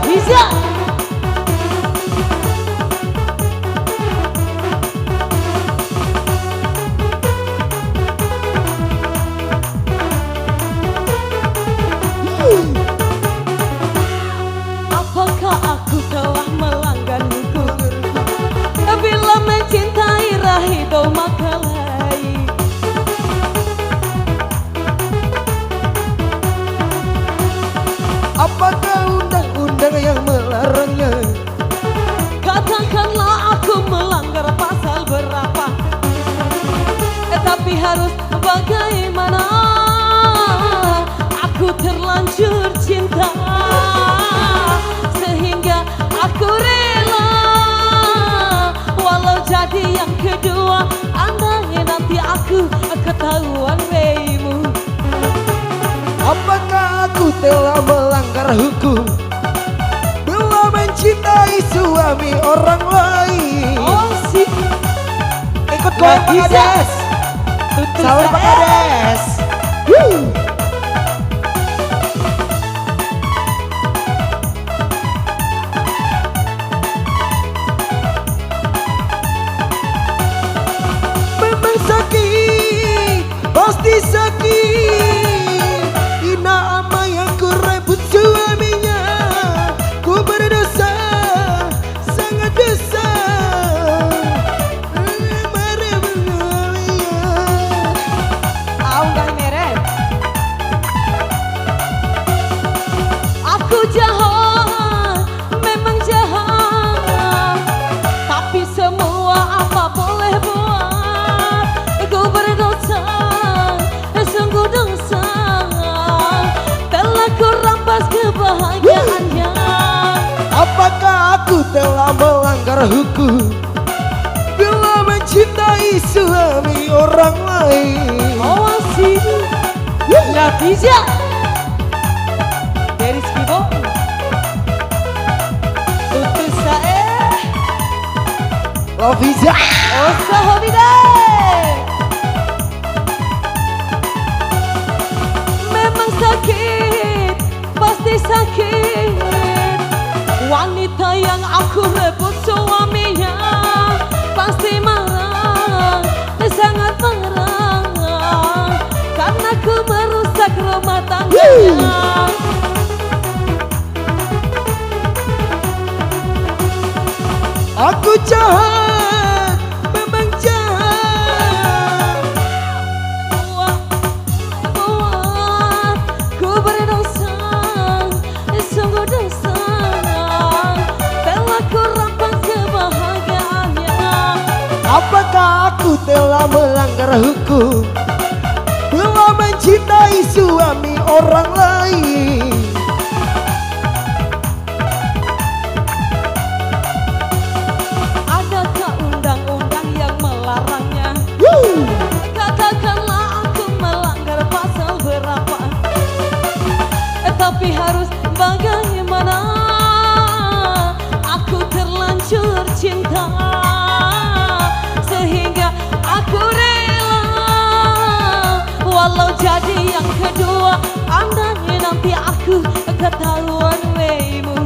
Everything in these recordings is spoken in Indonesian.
bisa. Apakah aku telah melanggar hukum bila mencintai Rahido Makalai? Apakah undang-undang yang melarangnya? Katakanlah aku melanggar pasal berapa, tapi harus bagaimana? Aku terlanjur cinta sehingga aku rela, walau jadi yang kedua. Andai nanti aku ketahuan weimu. Apakah aku telah melanggar hukum bila mencintai suami orang lain? Oh sih, Ikut goyang Pak bisa. Kades. Sahur Pak Kades. Memang sakit, pasti sakit. Ina ama yang ku rebut suaminya. Ku berdosa, sangat dosa. Mari mengalia. Enggak merek. Aku jahat, memang jahat, tapi semua apa boleh buat. Ku berdosa, sungguh dosa, telah ku rampas kebahagiaannya. Apakah aku telah melanggar hukum bila mencintai suami orang lain? Oh sih, nggak bisa. Dari Skibo, untuk saya, Loviza. oh sahabida. Memang sakit, pasti sakit. Wanita yang aku rebut suaminya pasti marah, sangat marah, karena ku merusak rumah tangganya. Aku jahat, memang jahat. Buat ku berdosa, sungguh dosa, telah ku rampas kebahagiaannya. Apakah aku telah melanggar hukum bila mencintai suami orang lain? Adakah undang-undang yang melarangnya? Katakanlah aku melanggar pasal berapa, tapi harus bagaimana? Aku terlanjur cinta sehingga aku rela, walau jadi yang kedua. Andai nanti aku ketahuan weimu.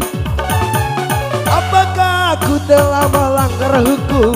Apakah aku telah melanggar hukum